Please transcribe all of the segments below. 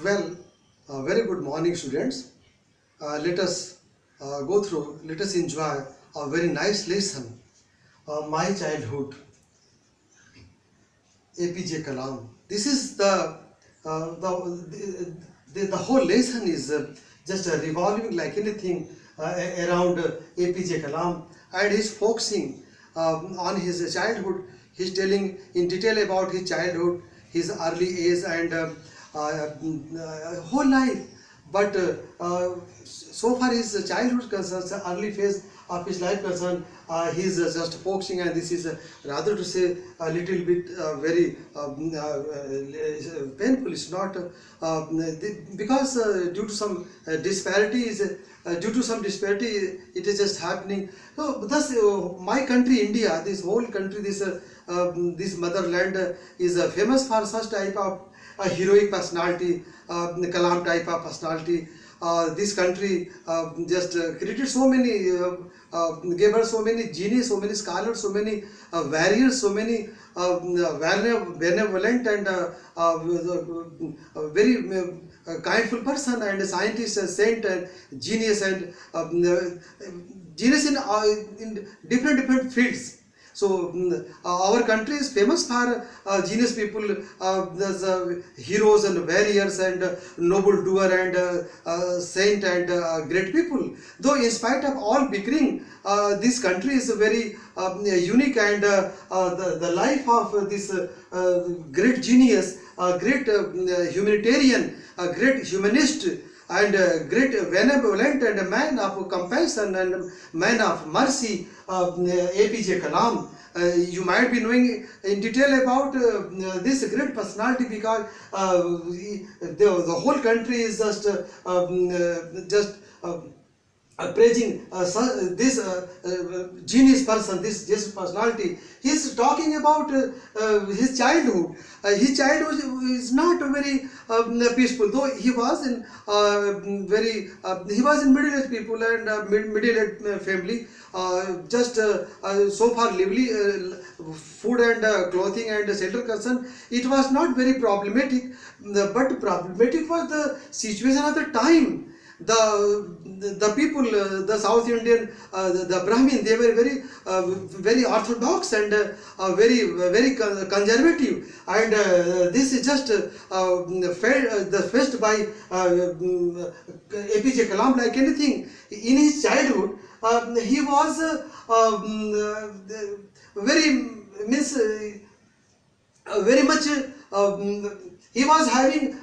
Well, very good morning, students. Let us let us enjoy a very nice lesson. My childhood, APJ Kalam. This is the whole lesson is just revolving like anything around APJ Kalam, and he's focusing on his childhood. He's telling in detail about his childhood, his early age, and whole life. But so far his childhood concerns, the early phase of his life concern, he's just focusing, and this is rather to say a little bit very painful. It's not because due to some disparities. It is just happening. So, thus, my country, India, this whole country, this motherland is famous for such type of heroic personality, Kalam type of personality. This country just created so many, gave us so many genius, so many scholars, so many warriors, so many benevolent and very kindful person and scientist, saint and genius, and genius in different fields. So our country is famous for genius people, heroes and warriors and noble doer and saint and great people. Though in spite of all bickering, this country is very unique, and the life of this great genius, great humanitarian, great humanist, and great benevolent and a man of compassion and man of mercy, APJ Kalam. You might be knowing in detail about this great personality, because the whole country is just praising this genius person, this personality. He is talking about his childhood. His childhood is not very peaceful, though he was in he was in middle-aged people and middle-aged family. Just so far lively, food and clothing and shelter concern, it was not very problematic. But problematic was the situation at the time. The people, the South Indian, the Brahmin, they were very orthodox and very conservative, and this is just faced by APJ Kalam like anything. In his childhood, he was very much. He was having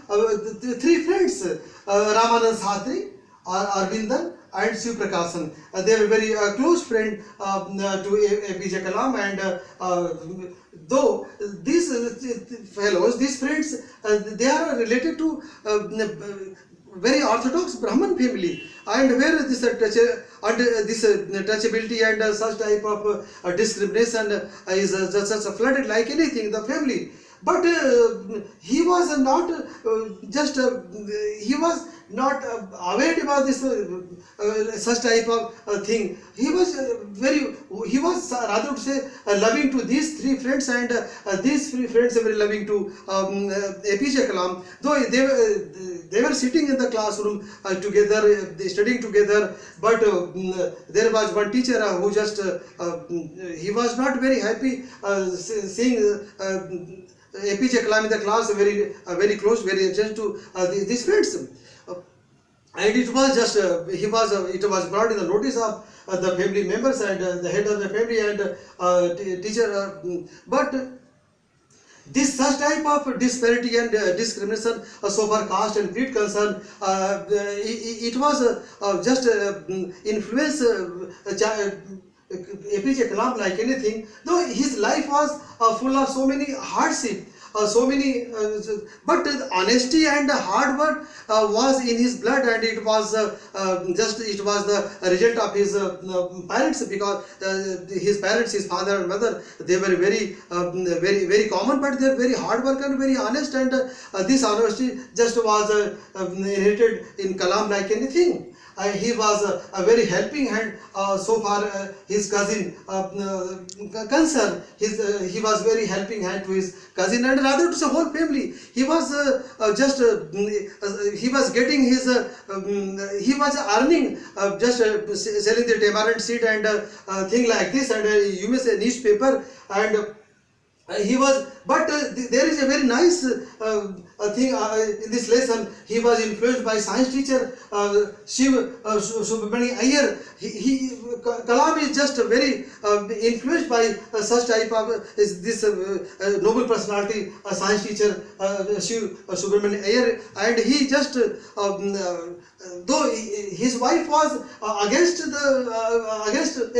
three friends, Ramanand Satri, Arvindan, and Shiv Prakashan. They were very close friend to APJ Kalam, and though these fellows, these friends, they are related to very orthodox Brahman family, and where this touchability and such type of discrimination is just flooded like anything, the family. But he was not he was not aware about this such type of thing. He was rather to say loving to these three friends, and these three friends were loving to APJ Kalam. Though they were sitting in the classroom together, studying together, but there was one teacher who just he was not very happy seeing APJ Kalam in the class, very close, very adjacent to these friends. And it was just it was brought in the notice of the family members and the head of the family and teacher. But this such type of disparity and discrimination, so far caste and creed concern, it was just influence APJ Kalam like anything. Though his life was full of so many hardship, but honesty and hard work was in his blood, and it was the result of his parents, because his parents, his father and mother, they were very common, but they were very hard work and very honest, and this honesty just was inherited in Kalam like anything. he was a very helping hand so far his cousin concerned. He was very helping hand to his cousin and rather to the whole family. He was he was getting his he was earning just selling the tamarind seed and thing like this, and you may say newspaper, and he was, but there is a very nice thing in this lesson. He was influenced by science teacher Shivmangal Pandey. Kalam is just very influenced by such type of this noble personality, science teacher Shivmangal Pandey, and he just though his wife was against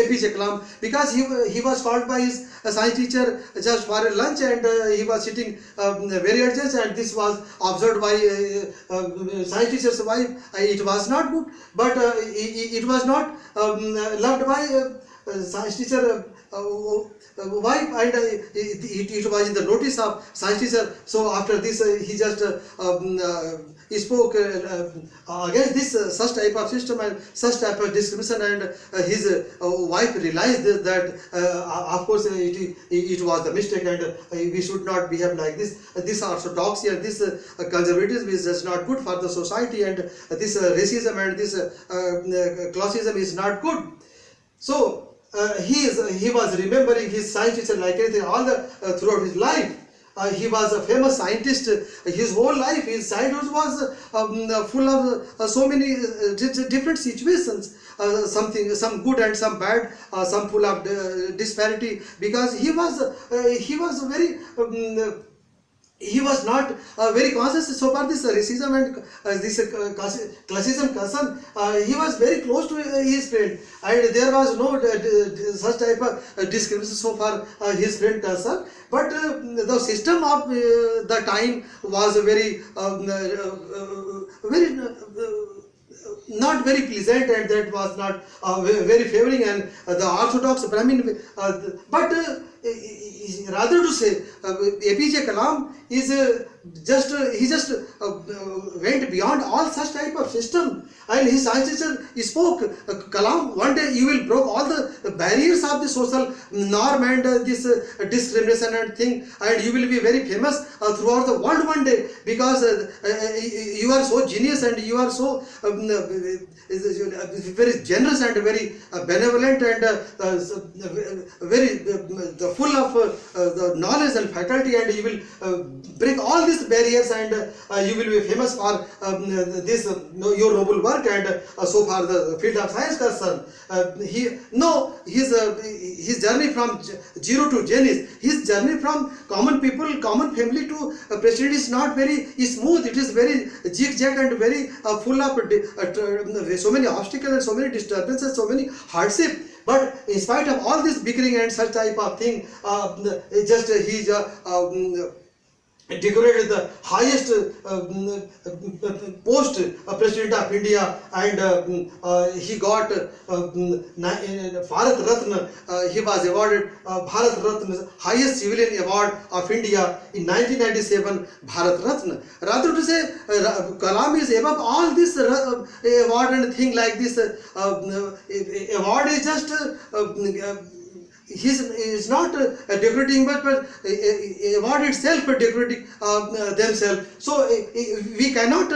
APJ Kalam, because he was called by his science teacher just for a lunch, and he was sitting very urgent, and this was observed by science teacher's wife. It was not good, but it was not loved by science teacher wife, and it was in the notice of science teacher. So after this he just he spoke against this such type of system and such type of discrimination, and his wife realized that of course it was the mistake, and we should not behave like this. This orthodoxy and this conservatism is just not good for the society, and this racism and this classism is not good. So he was remembering his science teacher like anything all throughout his life. He was a famous scientist. His whole life, his childhood was full of so many different situations. Some good and some bad, some full of disparity. Because he was very. He was not very conscious so far this racism and this classism concern. He was very close to his friend, and there was no such type of discrimination so far his friend concerned. But the system of the time was very not very pleasant, and that was not very favoring, and the orthodox Brahmin, but rather to say APJ Kalam is he just went beyond all such type of system, and his science teacher spoke, Kalam, one day you will break all the barriers of the social norm and this discrimination and thing, and you will be very famous throughout the world one day, because you are so genius and you are so very generous and very benevolent and very full of the knowledge and faculty, and you will break all these barriers, and you will be famous for this your noble work, and so far the field of science concerned. His journey from zero to genius, his journey from common people, common family to president is not very smooth. It is very zigzag and very full of so many obstacles and so many disturbances, so many hardship. But in spite of all this bickering and such type of thing, he decorated the highest post President of India, and he got Bharat Ratna. He was awarded Bharat Ratna, highest civilian award of India in 1997, Bharat Ratna. Rather to say, Kalam is above all this award and thing like this. Award is just is not decorating, but award itself decorating themselves. So we cannot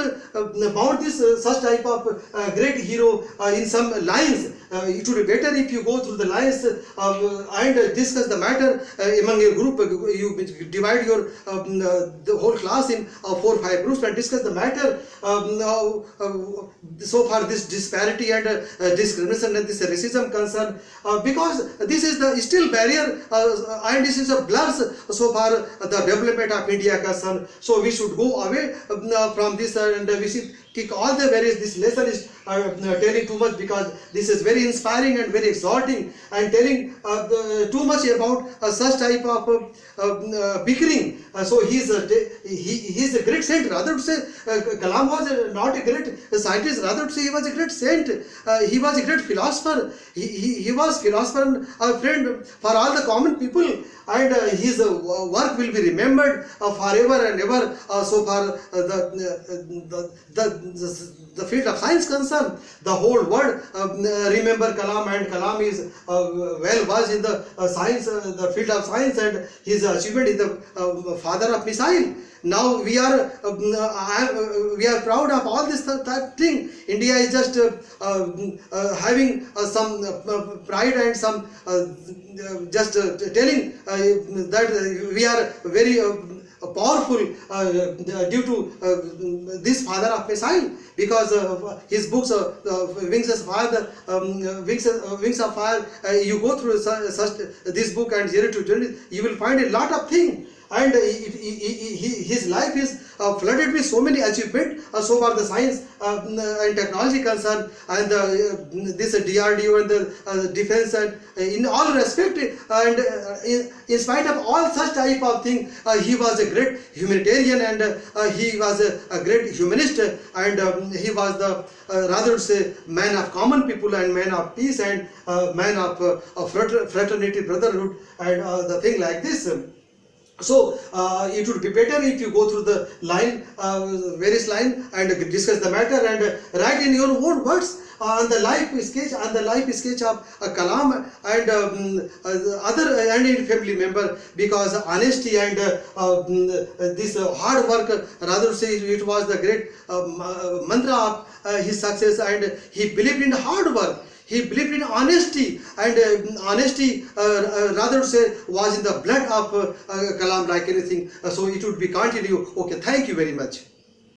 mount this such type of great hero in some lines. It would be better if you go through the lines and discuss the matter among your group. You divide your the whole class in 4 or 5 groups and discuss the matter. So far this disparity and discrimination and this racism concern, because this is the still barrier and this is a blur so far the development of India concern. So we should go away from this, and we should kick all the barriers. This lesson is telling too much, because this is very inspiring and very exalting, and telling too much about such type of bickering. So he is a great saint. Rather to say Kalam was not a great scientist, rather to say he was a great saint. He was a great philosopher. He was philosopher and a friend for all the common people. and his work will be remembered forever and ever. So far the field of science concerned, the whole world remember Kalam, and Kalam is well versed in the science, the field of science, and his achievement is the father of missile. Now we are proud of all this thing. India is just having some pride and some just telling that we are very powerful due to this father of missile, because his books Wings of Fire, you go through such this book and 0 to 20, you will find a lot of things. And his life is flooded with so many achievements so far the science and technology concerned, and this DRDO and the defense, and in all respect, and in spite of all such type of thing, he was a great humanitarian, and he was a great humanist, and he was the rather to say man of common people, and man of peace, and man of fraternity, brotherhood, and the thing like this. So it would be better if you go through the line, various line, and discuss the matter, and write in your own words on the life sketch, of Kalam and other and family member, because honesty and this hard work, rather say it was the great mantra of his success, and he believed in hard work. He believed in honesty, and honesty rather say was in the blood of Kalam like anything. So it would be continue. Okay, thank you very much.